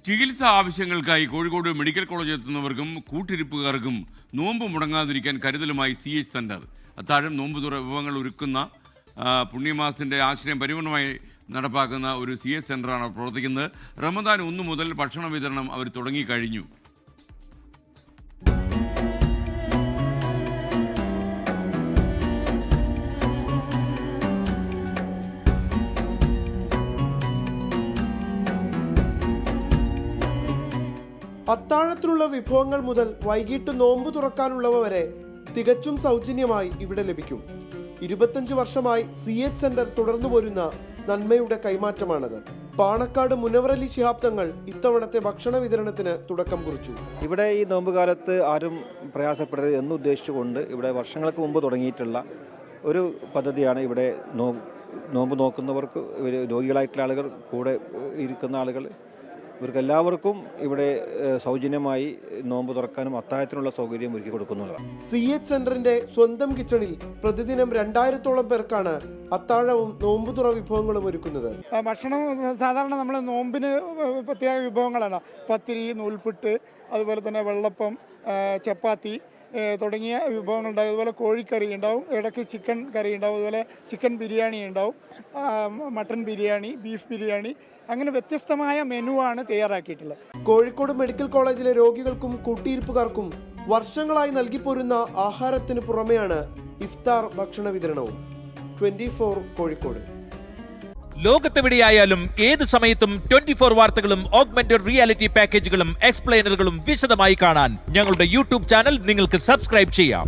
ചികിത്സാ ആവശ്യങ്ങൾക്കായി കോഴിക്കോട് മെഡിക്കൽ കോളേജിൽ എത്തുന്നവർക്കും കൂട്ടിരിപ്പുകാർക്കും നോമ്പ് മുടങ്ങാതിരിക്കാൻ കരുതലുമായി CH സെന്റർ. അത്താഴം നോമ്പുതുറ വിഭവങ്ങൾ ഒരുക്കുന്ന പുണ്യമാസത്തിന്റെ ആശയം പരിപൂർണമായി നടപ്പാക്കുന്ന ഒരു CH സെന്ററാണ് പ്രവർത്തിക്കുന്നത്. റമദാൻ 1 മുതൽ ഭക്ഷണ വിതരണം അവർ തുടങ്ങിക്കഴിഞ്ഞു. അത്താഴത്തിലുള്ള വിഭവങ്ങൾ മുതൽ വൈകിട്ട് നോമ്പ് തുറക്കാനുള്ളവ വരെ തികച്ചും സൗജന്യമായി ഇവിടെ ലഭിക്കും. 25 വർഷമായി CH സെന്റർ തുടർന്നു പോരുന്ന നന്മയുടെ കൈമാറ്റമാണത്. പാണക്കാട് മുനവറലി ശിഹാബ് തങ്ങൾ ഇത്തവണത്തെ ഭക്ഷണ വിതരണത്തിന് തുടക്കം കുറിച്ചു. ഇവിടെ ഈ നോമ്പ് കാലത്ത് ആരും പ്രയാസപ്പെടരുത് എന്നുദ്ദേശിച്ചുകൊണ്ട് ഇവിടെ വർഷങ്ങൾക്ക് മുമ്പ് തുടങ്ങിയിട്ടുള്ള ഒരു പദ്ധതിയാണ്. ഇവിടെ നോമ്പ് നോക്കുന്നവർക്ക് രോഗികളായിട്ടുള്ള ആളുകൾ, കൂടെ ഇരിക്കുന്ന ആളുകൾ, ഇവർക്ക് എല്ലാവർക്കും ഇവിടെ സൗജന്യമായി നോമ്പ് തുറക്കാനും അത്താഴത്തിനുള്ള സൗകര്യം ഒരുക്കി കൊടുക്കുന്നതാണ്. CH സെന്ററിന്റെ സ്വന്തം കിച്ചണിൽ പ്രതിദിനം 2000-ഓളം പേർക്കാണ് അത്താഴവും നോമ്പുതുറ വിഭവങ്ങളും ഒരുക്കുന്നത്. ഭക്ഷണം സാധാരണ നമ്മൾ നോമ്പിന് പ്രത്യേക വിഭവങ്ങളാണ്. പത്തിരി, നൂൽപുട്ട്, അതുപോലെ തന്നെ വെള്ളപ്പം, ചപ്പാത്തി തുടങ്ങിയ വിഭവങ്ങളുണ്ടാവും. അതുപോലെ കോഴിക്കറി ഉണ്ടാവും, ഇടയ്ക്ക് ചിക്കൻ കറി ഉണ്ടാവും, അതുപോലെ ചിക്കൻ ബിരിയാണി ഉണ്ടാവും, മട്ടൻ ബിരിയാണി, ബീഫ് ബിരിയാണി, അങ്ങനെ വ്യത്യസ്തമായ മെനുവാണ് തയ്യാറാക്കിയിട്ടുള്ളത്. കോഴിക്കോട് മെഡിക്കൽ കോളേജിലെ രോഗികൾക്കും കൂട്ടിയിരിപ്പുകാർക്കും വർഷങ്ങളായി നൽകിപ്പോരുന്ന ആഹാരത്തിന് പുറമെയാണ് ഇഫ്താർ ഭക്ഷണ വിതരണവും. 24 കോഴിക്കോട്. ലോകത്തെവിടെയായാലും ഏത് സമയത്തും 24 വാർത്തകളും ഓഗ്മെന്റഡ് റിയാലിറ്റി പാക്കേജുകളും എക്സ്പ്ലെയിനറുകളും വിശദമായി കാണാൻ ഞങ്ങളുടെ YouTube ചാനൽ നിങ്ങൾക്ക് സബ്സ്ക്രൈബ് ചെയ്യാം.